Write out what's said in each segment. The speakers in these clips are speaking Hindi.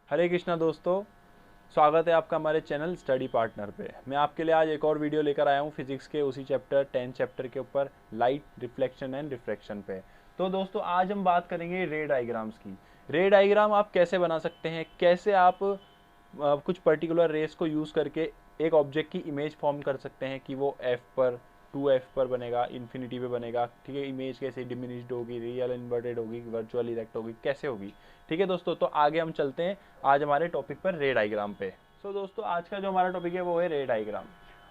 हरे कृष्णा दोस्तों, स्वागत है आपका हमारे चैनल स्टडी पार्टनर पे। मैं आपके लिए आज एक और वीडियो लेकर आया हूँ फिजिक्स के उसी चैप्टर 10 चैप्टर के ऊपर, लाइट रिफ्लेक्शन एंड रिफ्रैक्शन पे। तो दोस्तों आज हम बात करेंगे रे डायग्राम्स की। रे डायग्राम आप कैसे बना सकते हैं, कैसे आप कुछ पर्टिकुलर रेस को यूज़ करके एक ऑब्जेक्ट की इमेज फॉर्म कर सकते हैं कि वो एफ पर 2f पर बनेगा, इन्फिनिटी पे बनेगा। ठीक है, इमेज कैसे डिमिनिश्ड होगी, रियल इन्वर्टेड होगी, वर्चुअल इरेक्ट होगी, कैसे होगी। ठीक है दोस्तों, तो आगे हम चलते हैं आज हमारे टॉपिक पर, रे डायग्राम पे। दोस्तों आज का जो हमारा टॉपिक है वो है रे डायग्राम।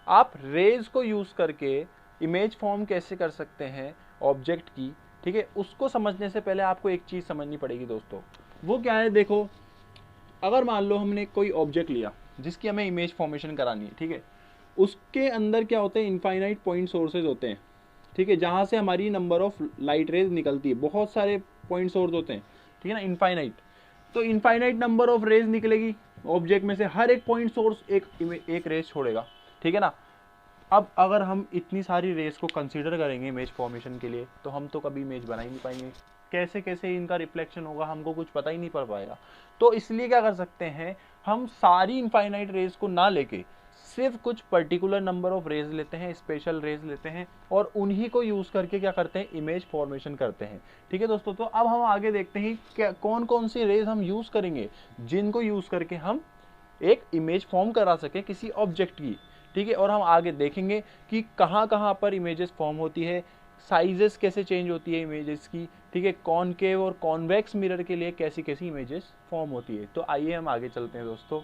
आप रेज को यूज़ करके इमेज फॉर्म कैसे कर सकते हैं ऑब्जेक्ट की। ठीक है, उसको समझने से पहले आपको एक चीज़ समझनी पड़ेगी दोस्तों। वो क्या है, देखो, अगर मान लो हमने कोई ऑब्जेक्ट लिया जिसकी हमें इमेज फॉर्मेशन करानी है। ठीक है, उसके अंदर क्या होते हैं, इनफाइनाइट पॉइंट सोर्सेज होते हैं। ठीक है, जहाँ से हमारी नंबर ऑफ लाइट रेज निकलती है, बहुत सारे पॉइंट सोर्स होते हैं। ठीक है ना, इनफाइनाइट। तो इनफाइनाइट नंबर ऑफ रेज निकलेगी ऑब्जेक्ट में से, हर एक पॉइंट सोर्स एक रेज छोड़ेगा। ठीक है ना। अब अगर हम इतनी सारी रेस को कंसीडर करेंगे इमेज फॉर्मेशन के लिए, तो हम तो कभी इमेज बना ही नहीं पाएंगे। कैसे कैसे इनका रिफ्लेक्शन होगा हमको कुछ पता ही नहीं पड़ पाएगा। तो इसलिए क्या कर सकते हैं, हम सारी इनफाइनाइट रेस को ना लेके सिर्फ कुछ पर्टिकुलर नंबर ऑफ रेज लेते हैं, स्पेशल रेज लेते हैं, और उन्हीं को यूज करके क्या करते हैं, इमेज फॉर्मेशन करते हैं। ठीक है दोस्तों, तो अब हम आगे देखते हैं क्या कौन कौन सी रेज हम यूज करेंगे जिनको यूज करके हम एक इमेज फॉर्म करा सके किसी ऑब्जेक्ट की। ठीक है, और हम आगे देखेंगे कि कहाँ कहाँ पर इमेजेस फॉर्म होती है, साइजेस कैसे चेंज होती है इमेजेस की। ठीक है, कॉनकेव और कॉन्वेक्स मिरर के लिए कैसी कैसी इमेजेस फॉर्म होती है। तो आइए हम आगे चलते हैं दोस्तों।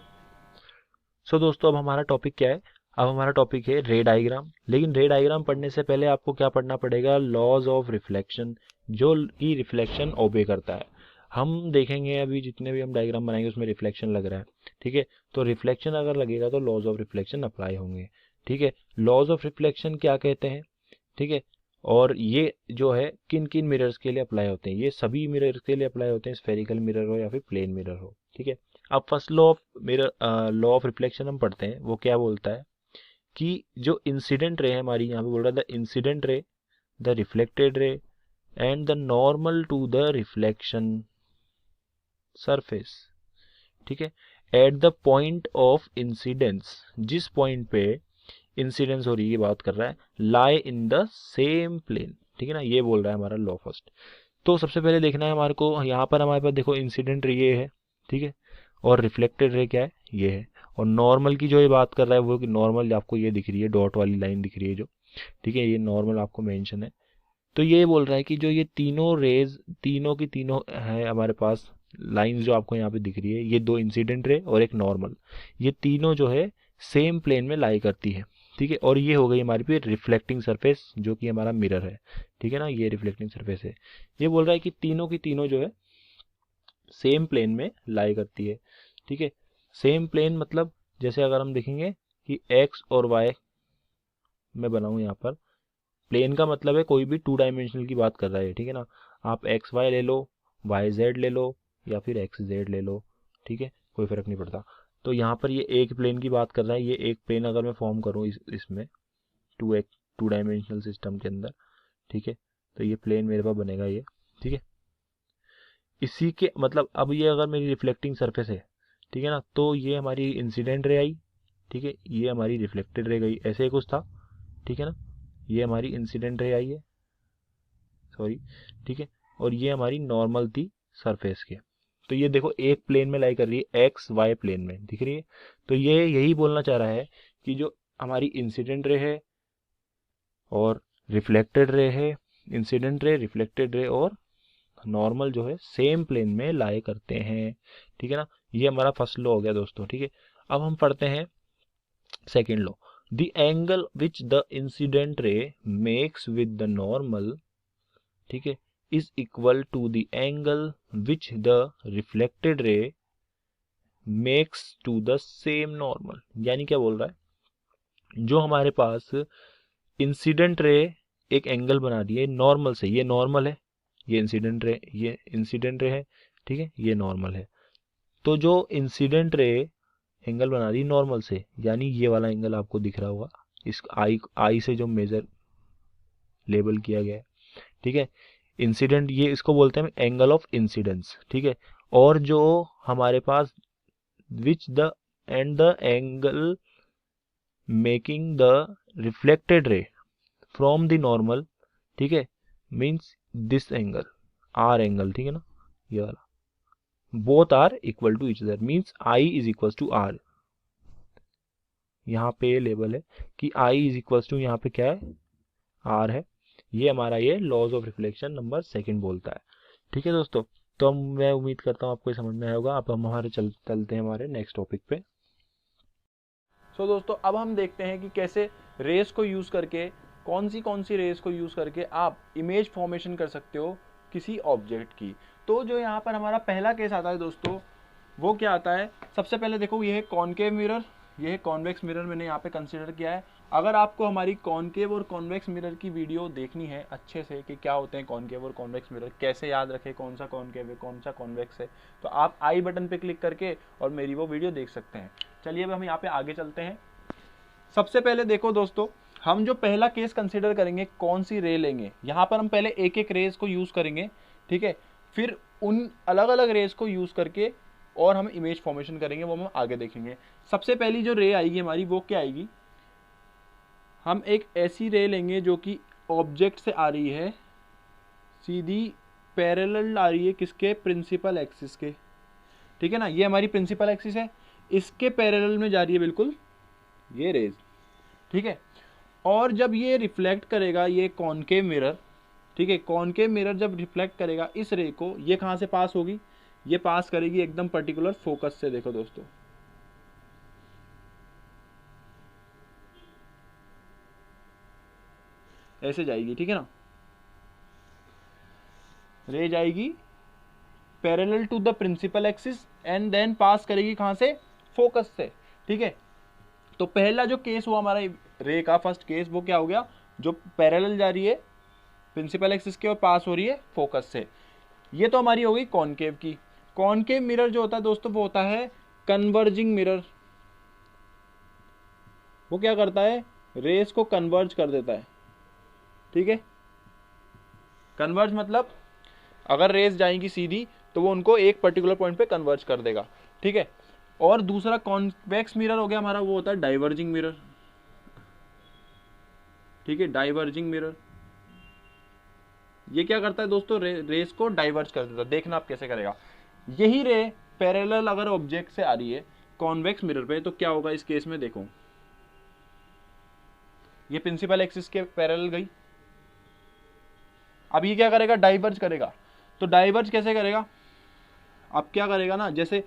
दोस्तों अब हमारा टॉपिक क्या है। अब हमारा टॉपिक है रे डायग्राम। लेकिन रे डायग्राम पढ़ने से पहले आपको क्या पढ़ना पड़ेगा, लॉज ऑफ रिफ्लेक्शन, जो कि रिफ्लेक्शन ओबे करता है। हम देखेंगे अभी जितने भी हम डायग्राम बनाएंगे उसमें रिफ्लेक्शन लग रहा है। ठीक है, तो रिफ्लेक्शन अगर लगेगा तो लॉज ऑफ रिफ्लेक्शन अप्लाई होंगे। ठीक है, लॉज ऑफ रिफ्लेक्शन क्या कहते हैं। ठीक है, और ये जो है किन किन मिरर्स के लिए अप्लाई होते हैं, ये सभी मिरर्स के लिए अप्लाई होते हैं, स्फेरिकल मिरर हो या फिर प्लेन मिरर हो। ठीक है, अब first law of mirror, law of reflection हम पढ़ते हैं। वो क्या बोलता है कि जो इंसिडेंट रे है हमारी, यहाँ पे बोल रहा है the incident ray, the reflected ray and the normal to the reflection surface. ठीक है, at the point of incidence, जिस पॉइंट पे इंसिडेंस हो रही है बात कर रहा है, lie in the same plane. ठीक है ना, ये बोल रहा है हमारा लॉ फर्स्ट। तो सबसे पहले देखना है हमारे को, यहाँ पर हमारे पास देखो इंसिडेंट रे ये है। ठीक है, और रिफ्लेक्टेड रे क्या है, ये है। और नॉर्मल की जो ये बात कर रहा है वो कि नॉर्मल आपको ये दिख रही है, डॉट वाली लाइन दिख रही है जो। ठीक है, ये नॉर्मल आपको मेंशन है। तो ये बोल रहा है कि जो ये तीनों रेज, तीनों की तीनों है हमारे पास लाइंस जो आपको यहाँ पे दिख रही है, ये दो इंसिडेंट रे और एक नॉर्मल, ये तीनों जो है सेम प्लेन में लाई करती है। ठीक है, और ये हो गई हमारी पे रिफ्लेक्टिंग सरफेस जो कि हमारा मिरर है। ठीक है ना, ये रिफ्लेक्टिंग सरफेस है। ये बोल रहा है कि तीनों की तीनों जो है सेम प्लेन में लाई करती है। ठीक है, सेम प्लेन मतलब जैसे अगर हम देखेंगे कि एक्स और वाई मैं बनाऊं यहाँ पर, प्लेन का मतलब है कोई भी टू डायमेंशनल की बात कर रहा है। ठीक है ना, आप एक्स वाई ले लो, वाई जेड ले लो, या फिर एक्स जेड ले लो। ठीक है, कोई फर्क नहीं पड़ता। तो यहाँ पर ये एक प्लेन की बात कर रहा है। ये एक प्लेन अगर मैं फॉर्म करूँ इसमें टू डायमेंशनल सिस्टम के अंदर, ठीक है, तो ये प्लेन मेरे पास बनेगा ये। ठीक है, इसी के मतलब अब ये अगर मेरी रिफ्लेक्टिंग सरफेस है, ठीक है ना, तो ये हमारी इंसिडेंट रे आई। ठीक है, ये हमारी रिफ्लेक्टेड रे गई, ऐसे ही कुछ था। ठीक है ना, ये हमारी इंसिडेंट रे आई है, सॉरी। ठीक है, और ये हमारी नॉर्मल थी सरफेस के। तो ये देखो एक प्लेन में लाई कर रही है, एक्स वाई प्लेन में दिख रही है। तो ये यही बोलना चाह रहा है कि जो हमारी इंसिडेंट रे है और रिफ्लेक्टेड रे है, इंसिडेंट रे, रिफ्लेक्टेड रे और नॉर्मल जो है सेम प्लेन में लाई करते हैं। ठीक है ना, ये हमारा फर्स्ट लॉ हो गया दोस्तों। ठीक है, अब हम पढ़ते हैं second law. The angle which the incident ray makes with the normal, ठीक है, is equal to the angle which the reflected ray makes to the same normal. यानी क्या बोल रहा है, जो हमारे पास इंसिडेंट रे एक एंगल बना रही है नॉर्मल से, ये नॉर्मल है, ये इंसिडेंट रे है। ठीक है, ये नॉर्मल है। तो जो इंसिडेंट रे एंगल बना रही है नॉर्मल से, यानी ये वाला एंगल आपको दिख रहा होगा, इस आई से जो मेजर लेबल किया गया है। ठीक है, इंसिडेंट, ये इसको बोलते हैं एंगल ऑफ इंसिडेंस। ठीक है, और जो हमारे पास which the end the angle making the reflected ray from the normal, ठीक है, means this angle, are angle, ठीक है ना, ये वाला, both are equal to each other, means i is equal to r. यहाँ पे लेबल है कि आई इज इक्वल टू, यहाँ पे क्या है, आर है। ये हमारा ये laws of reflection number second बोलता है। ठीक है दोस्तों, तो मैं उम्मीद करता हूँ आपको समझ में आया होगा। अब हम हमारे चलते हैं हमारे नेक्स्ट टॉपिक पे। सो दोस्तों, अब हम देखते हैं कि कैसे रेस को यूज़ करके, कौन सी रेस को यूज़ करके आप इमेज फॉर्मेशन कर सकते हो किसी ऑब्जेक्ट की। तो जो यहाँ पर हमारा पहला केस आता है दोस्तों, वो क्या आता है, सबसे पहले देखो ये है कॉनकेव मिरर, ये है कॉन्वेक्स मिरर मैंने यहाँ पे कंसिडर किया है। अगर आपको हमारी कॉनकेव और कॉन्वेक्स मिरर की वीडियो देखनी है अच्छे से कि क्या होते हैं कॉनकेव और कॉन्वेक्स मिरर, कैसे याद रखें कौन सा कॉनकेव है कौन सा कॉन्वेक्स है, तो आप आई बटन पे क्लिक करके और मेरी वो वीडियो देख सकते हैं। चलिए अब हम यहाँ पे आगे चलते हैं। सबसे पहले देखो दोस्तों, हम जो पहला केस कंसिडर करेंगे, कौन सी रे लेंगे, यहाँ पर हम पहले एक एक रेस को यूज़ करेंगे, ठीक है, फिर उन अलग अलग रेस को यूज़ करके और हम इमेज फॉर्मेशन करेंगे, वो हम आगे देखेंगे। सबसे पहली जो रे आएगी हमारी, वो क्या आएगी, हम एक ऐसी रे लेंगे जो कि ऑब्जेक्ट से आ रही है, सीधी पैरेलल आ रही है किसके, प्रिंसिपल एक्सिस के, ठीक है ना, ये हमारी प्रिंसिपल एक्सिस है, इसके पैरेलल में जा रही है बिल्कुल ये रेज, ठीक है। और जब ये रिफ्लेक्ट करेगा ये कॉनकेव मिरर, ठीक है, कॉनकेव मिरर जब रिफ्लेक्ट करेगा इस रे को, ये कहाँ से पास होगी, ये पास करेगी एकदम पर्टिकुलर फोकस से। देखो दोस्तों, ऐसे जाएगी, ठीक है ना, रे जाएगी parallel to the principal axis and then pass करेगी कहाँ से, फोकस से, ठीक है। तो पहला जो केस हुआ हमारा रे का फर्स्ट केस, वो क्या हो गया, जो पैरेलल जा रही है प्रिंसिपल एक्सिस के और पास हो रही है फोकस से। ये तो हमारी हो गई कॉनकेव की। कॉनकेव मिरर जो होता है दोस्तों, वो होता है कन्वर्जिंग मिरर। वो क्या करता है, रेस को कन्वर्ज कर देता है, ठीक है। कन्वर्ज मतलब अगर रेस जाएंगी सीधी तो वो उनको एक पर्टिकुलर पॉइंट पे कन्वर्ज कर देगा, ठीक है। और दूसरा कॉन्वेक्स मिरर हो गया हमारा, वो होता है डाइवर्जिंग मिरर, ठीक है, डाइवर्जिंग मिरर। ये क्या करता है दोस्तों, रेस को डाइवर्ज कर देता है। देखना आप कैसे करेगा। यही रे पैरेलल अगर ऑब्जेक्ट से आ रही है कॉन्वेक्स मिरर पे, तो क्या होगा इस केस में, देखो ये प्रिंसिपल एक्सिस के पैरेलल गई, अब ये क्या करेगा, डाइवर्ज करेगा। तो डाइवर्ज कैसे करेगा, अब क्या करेगा ना, जैसे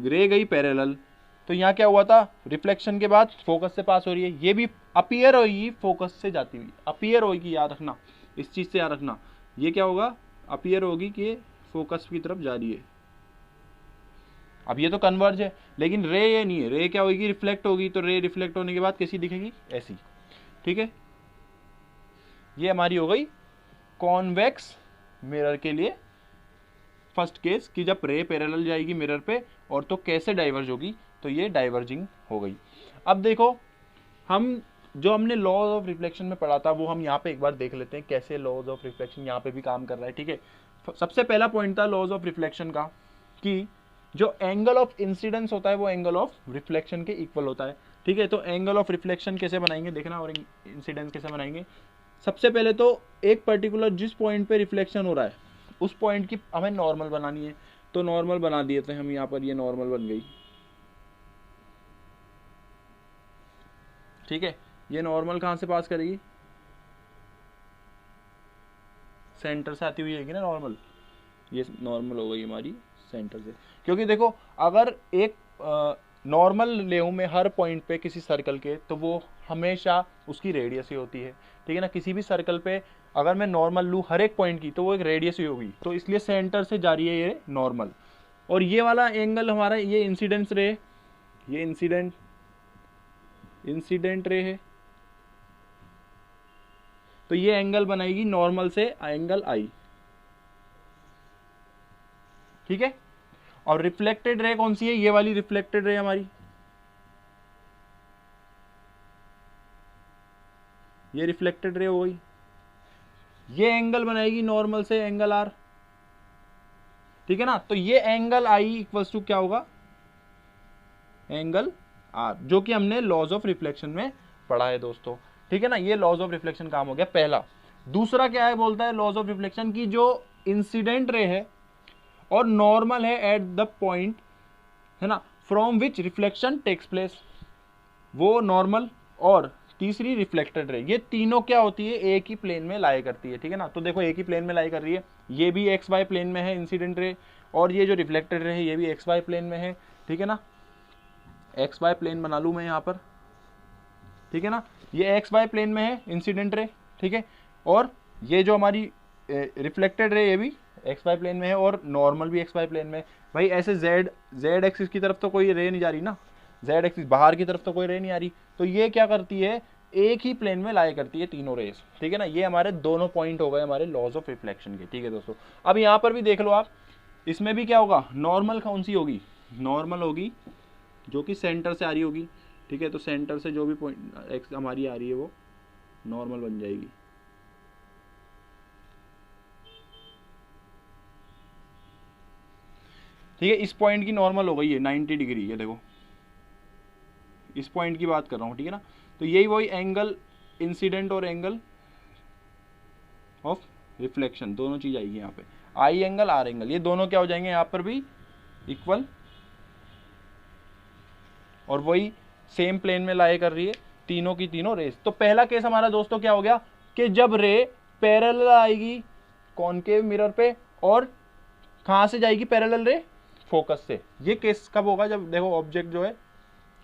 रे गई पैरेलल, तो यहाँ क्या हुआ था, रिफ्लेक्शन के बाद फोकस से पास हो रही है, ये भी अपीयर होगी फोकस से जाती हुई, अपीयर होगी, याद रखना इस चीज से, याद रखना ये क्या होगा, अपीयर होगी कि फोकस की तरफ जा रही है। अब ये तो कन्वर्ज है, लेकिन रे ये नहीं है, रे क्या होगी, रिफ्लेक्ट होगी। तो रे रिफ्लेक्ट होने के बाद कैसी दिखेगी, ऐसी, ठीक है। ये हमारी हो गई कॉन्वेक्स मिरर के लिए फर्स्ट केस, कि जब रे पैरेलल जाएगी मिरर पे और तो कैसे डाइवर्ज होगी, तो ये डाइवर्जिंग हो गई। अब देखो, हम जो हमने लॉज ऑफ रिफ्लेक्शन में पढ़ा था वो हम यहाँ पे एक बार देख लेते हैं कैसे लॉज ऑफ रिफ्लेक्शन यहाँ पे भी काम कर रहा है, ठीक है। सबसे पहला पॉइंट था लॉज ऑफ रिफ्लेक्शन का, कि जो एंगल ऑफ इंसिडेंस होता है वो एंगल ऑफ रिफ्लेक्शन के इक्वल होता है, ठीक है। तो एंगल ऑफ रिफ्लेक्शन कैसे बनाएंगे देखना, और इंसिडेंस कैसे बनाएंगे। सबसे पहले तो एक पर्टिकुलर जिस पॉइंट पे रिफ्लेक्शन हो रहा है उस पॉइंट की हमें नॉर्मल बनानी है, तो नॉर्मल बना दिए थे हम यहाँ पर, ये नॉर्मल बन गई, ठीक है। ये नॉर्मल कहाँ से पास करेगी, सेंटर से आती हुई है ना नॉर्मल, ये नॉर्मल हो गई हमारी सेंटर से। क्योंकि देखो, अगर एक नॉर्मल ले मैं हर पॉइंट पे किसी सर्कल के, तो वो हमेशा उसकी रेडियस ही होती है, ठीक है ना। किसी भी सर्कल पे अगर मैं नॉर्मल लूँ हर एक पॉइंट की, तो वो एक रेडियस ही होगी, तो इसलिए सेंटर से जा रही है ये नॉर्मल। और ये वाला एंगल हमारा, ये इंसिडेंस रे, ये इंसिडेंट रे है, तो ये एंगल बनाएगी नॉर्मल से एंगल आई, ठीक है। और रिफ्लेक्टेड रे कौन सी है, ये वाली रिफ्लेक्टेड रे हमारी, ये रिफ्लेक्टेड रे हो गई, ये एंगल बनाएगी नॉर्मल से एंगल आर, ठीक है ना। तो ये एंगल आई इक्वल्स टू क्या होगा, एंगल आर, जो कि हमने लॉज ऑफ रिफ्लेक्शन में पढ़ा है दोस्तों। ठीक है ना, ये लॉज ऑफ रिफ्लेक्शन काम हो गया पहला। दूसरा क्या है, बोलता है लॉज ऑफ रिफ्लेक्शन की जो इंसिडेंट रे है और नॉर्मल है एट द पॉइंट, है ना, from which reflection takes place, वो नॉर्मल और तीसरी रिफ्लेक्टेड रे, ये तीनों क्या होती है, एक ही प्लेन में लाई करती है। ठीक है ना, तो देखो एक ही प्लेन में लाई कर रही है, ये भी एक्स वाई प्लेन में है इंसिडेंट रे, और ये जो रिफ्लेक्टेड रे है ये भी एक्स वाई प्लेन में है। ठीक है ना, एक्स वाई प्लेन बना लूँ मैं यहाँ पर। ठीक है ना, ये एक्स वाई प्लेन में है इंसिडेंट रे। ठीक है, और ये जो हमारी रिफ्लेक्टेड रे ये भी एक्स वाई प्लेन में है और नॉर्मल भी एक्स वाई प्लेन में। भाई ऐसे जेड एक्सिस की तरफ तो कोई रे नहीं जा रही ना, जेड एक्सिस बाहर की तरफ तो कोई रे नहीं आ रही, तो ये क्या करती है, एक ही प्लेन में लाई करती है तीनों रेस। ठीक है ना, ये हमारे दोनों पॉइंट हो गए हमारे लॉज ऑफ रिफ्लेक्शन के। ठीक है दोस्तों, अब यहाँ पर भी देख लो आप, इसमें भी क्या होगा, नॉर्मल कौन सी होगी, नॉर्मल होगी जो कि सेंटर से आ रही होगी। ठीक है, तो सेंटर से जो भी पॉइंट एक्स हमारी आ रही है वो नॉर्मल बन जाएगी। ठीक है, इस पॉइंट की नॉर्मल हो गई है 90 डिग्री, ये देखो इस पॉइंट की बात कर रहा हूँ। ठीक है ना, तो यही वही एंगल इंसिडेंट और एंगल ऑफ रिफ्लेक्शन दोनों चीज आएगी यहाँ पे, आई एंगल आर एंगल, ये दोनों क्या हो जाएंगे यहाँ पर भी इक्वल, और वही सेम प्लेन में लाई कर रही है तीनों की तीनों रेस। तो पहला केस हमारा दोस्तों क्या हो गया कि जब रे पैरेलल आएगी कॉनकेव मिरर पे, और कहाँ से जाएगी पैरेलल रे, फोकस से। ये केस कब होगा, जब देखो ऑब्जेक्ट जो है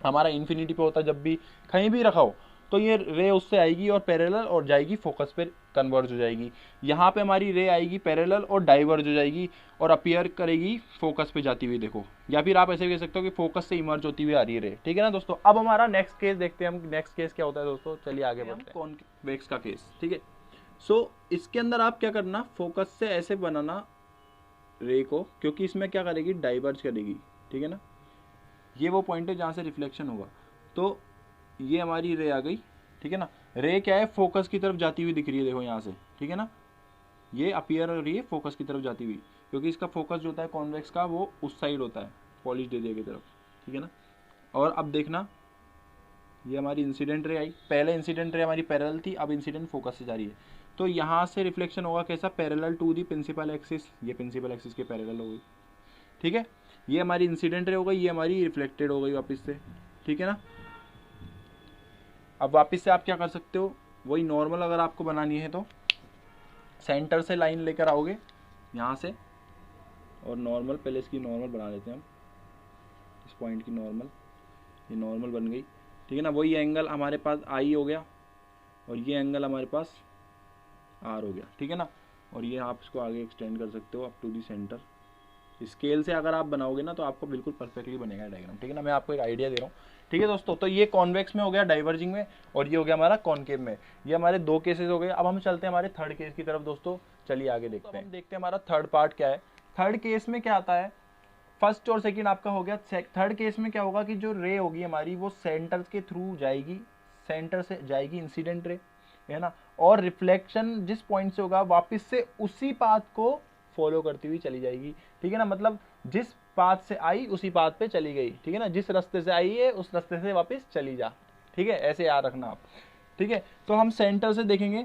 हमारा इन्फिनिटी पे होता है, जब भी कहीं भी रखा हो तो ये रे उससे आएगी और पैरेलल और जाएगी फोकस पे कन्वर्ज हो जाएगी। यहाँ पे हमारी रे आएगी पैरेलल और डाइवर्ज हो जाएगी और अपीयर करेगी फोकस पे जाती हुई, देखो, या फिर आप ऐसे भी कह सकते हो कि फोकस से इमर्ज होती हुई आ रही है रे। ठीक है ना दोस्तों, अब हमारा नेक्स्ट केस देखते हैं हम, नेक्स्ट केस क्या होता है दोस्तों, चलिए आगे बढ़ते हैं, कॉन्वेक्स का केस। ठीक है, सो इसके अंदर आप क्या करना, फोकस से ऐसे बनाना रे को, क्योंकि इसमें क्या करेगी, डाइवर्ज करेगी। ठीक है ना, ये वो पॉइंट है जहाँ से रिफ्लेक्शन होगा, तो ये हमारी रे आ गई। ठीक है ना, रे क्या है, फोकस की तरफ जाती हुई दिख रही है, देखो यहाँ से। ठीक है ना, ये अपीयर हो रही है फोकस की तरफ जाती हुई, क्योंकि इसका फोकस जो होता है कॉन्वेक्स का वो उस साइड होता है, पॉलिश्ड एरिया की तरफ। ठीक है ना, और अब देखना ये हमारी इंसिडेंट रे आई, पहले इंसिडेंट रे हमारी पैरेलल थी, अब इंसिडेंट फोकस से जा रही है, तो यहाँ से रिफ्लेक्शन होगा कैसा, parallel to the principal axis, ये प्रिंसिपल एक्सिस के पैरेलल हो गई। ठीक है, ये हमारी इंसिडेंट रे हो गई, ये हमारी रिफ्लेक्टेड हो गई वापस से। ठीक है ना, अब वापस से आप क्या कर सकते हो, वही नॉर्मल अगर आपको बनानी है तो सेंटर से लाइन लेकर आओगे यहाँ से, और नॉर्मल पहले इसकी नॉर्मल बना लेते हैं हम, इस पॉइंट की नॉर्मल, ये नॉर्मल बन गई। ठीक है ना, वही एंगल हमारे पास आई हो गया और ये एंगल हमारे पास आर हो गया। ठीक है ना, और ये आप इसको आगे एक्सटेंड कर सकते हो up to the centre. Scale से अगर आप बनाओगे ना तो आपको बिल्कुल परफेक्टली बनेगा डायग्राम। ठीक है ना, मैं आपको एक आइडिया दे रहा हूँ। ठीक है दोस्तों, तो ये कॉन्वेक्स में हो गया, डाइवर्जिंग में, और ये हो गया हमारा कॉनकेव में। ये हमारे दो केसेस हो गए। अब हम चलते हैं हमारे थर्ड केस की तरफ दोस्तों, चलिए आगे देखते हैं। हम देखते हैं हमारा थर्ड पार्ट क्या है। थर्ड केस में क्या आता है, फर्स्ट और सेकंड आपका हो गया। थर्ड केस में क्या होगा कि जो रे होगी हमारी वो सेंटर के थ्रू जाएगी, सेंटर से जाएगी इंसिडेंट रे, है ना, और रिफ्लेक्शन जिस पॉइंट से होगा वापस से उसी पाथ को फॉलो करती हुई चली जाएगी। ठीक है ना, मतलब जिस पाथ से आई उसी पाथ पे चली गई। ठीक है ना, जिस रास्ते से आई है उस रास्ते से वापस चली जा। ठीक है, ऐसे याद रखना आप। ठीक है, तो हम सेंटर से देखेंगे,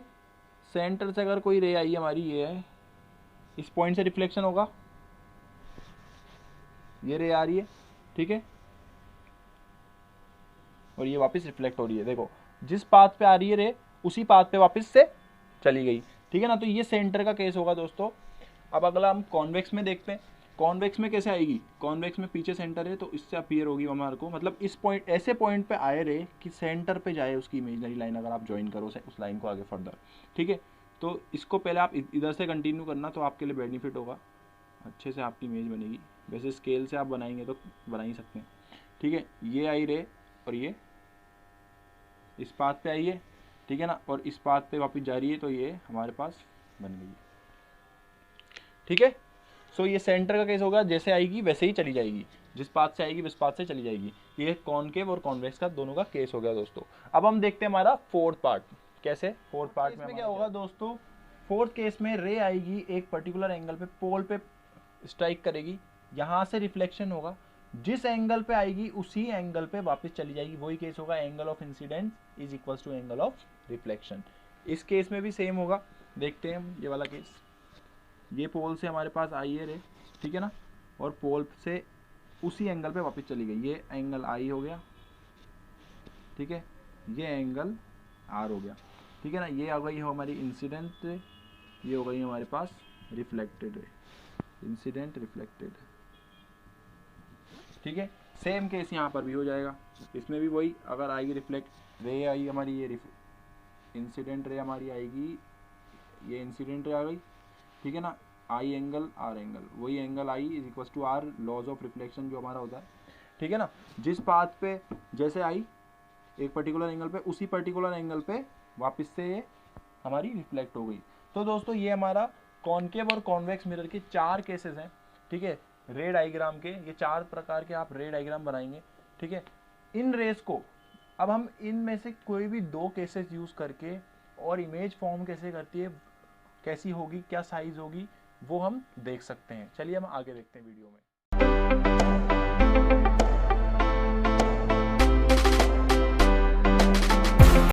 सेंटर से अगर कोई रे आई है हमारी, ये है, इस पॉइंट से रिफ्लेक्शन होगा, ये रे आ रही है। ठीक है, और ये वापस रिफ्लेक्ट हो रही है, देखो जिस पाथ पे आ रही है रे उसी पाथ पे वापस से चली गई। ठीक है ना, तो ये सेंटर का केस होगा दोस्तों। अब अगला हम कॉन्वेक्स में देखते हैं। कॉन्वेक्स में कैसे आएगी, कॉन्वेक्स में पीछे सेंटर है तो इससे अपीयर होगी हमारे को, मतलब इस पॉइंट, ऐसे पॉइंट पे आए रे कि सेंटर पे जाए उसकी इमेजनरी लाइन, अगर आप ज्वाइन करो उस लाइन को आगे फर्दर। ठीक है, तो इसको पहले आप इधर से कंटिन्यू करना तो आपके लिए बेनिफिट होगा, अच्छे से आपकी इमेज बनेगी। वैसे स्केल से आप बनाएंगे तो बना ही सकते हैं। ठीक है, ये आई रे और ये इस पाथ पे आई है। ठीक है ना, और इस पाथ पे वापस जा रही है, तो ये हमारे पास बन गई। ठीक है, सो ये सेंटर का केस होगा, जैसे आएगी वैसे ही चली जाएगी, जिस पाथ से आएगी उस पाथ से चली जाएगी। ये कॉनकेव और कॉन्वेक्स का दोनों का केस हो गया दोस्तों। अब हम देखते हैं हमारा फोर्थ पार्ट। कैसे, फोर्थ पार्ट में क्या होगा दोस्तों, फोर्थ केस में रे आएगी एक पर्टिकुलर एंगल पे, पोल पे स्ट्राइक करेगी, यहाँ से रिफ्लेक्शन होगा, जिस एंगल पे आएगी उसी एंगल पे वापस चली जाएगी। वही केस होगा, angle of incidence is equals to angle of reflection. इस केस में भी सेम होगा। देखते हैं हम ये वाला केस। ये पोल से हमारे पास आई है रे, ठीक है ना, और पोल से उसी एंगल पे वापस चली गई। ये एंगल आई हो गया, ठीक है, ये एंगल आर हो गया, ठीक है ना। ये आ गई हो हमारी इंसिडेंट रे, ये हो गई हमारे पास रिफ्लेक्टेड रे, इंसिडेंट रिफ्लेक्टेड, ठीक है। सेम केस यहाँ पर भी हो जाएगा। इसमें भी वही, अगर आएगी रिफ्लेक्ट रे आई हमारी, ये इंसिडेंट रे हमारी आएगी, ये इंसिडेंट रे आ गई, ठीक है ना। आई एंगल आर एंगल, वही angle I is equal to R, laws of reflection जो हमारा होता है, ठीक है ना। जिस पाथ पे जैसे आई एक पर्टिकुलर एंगल पे, उसी पर्टिकुलर एंगल पे वापस से ये हमारी रिफ्लेक्ट हो गई। तो दोस्तों ये हमारा कॉनकेव और कॉन्वेक्स मिरर के 4 केसेस हैं, ठीक है, रे डायग्राम के। ये 4 प्रकार के आप रे डायग्राम बनाएंगे, ठीक है। इन रेस को अब हम इनमें से कोई भी 2 केसेस यूज करके और इमेज फॉर्म कैसे करती है, कैसी होगी, क्या साइज होगी, वो हम देख सकते हैं। चलिए हम आगे देखते हैं वीडियो में।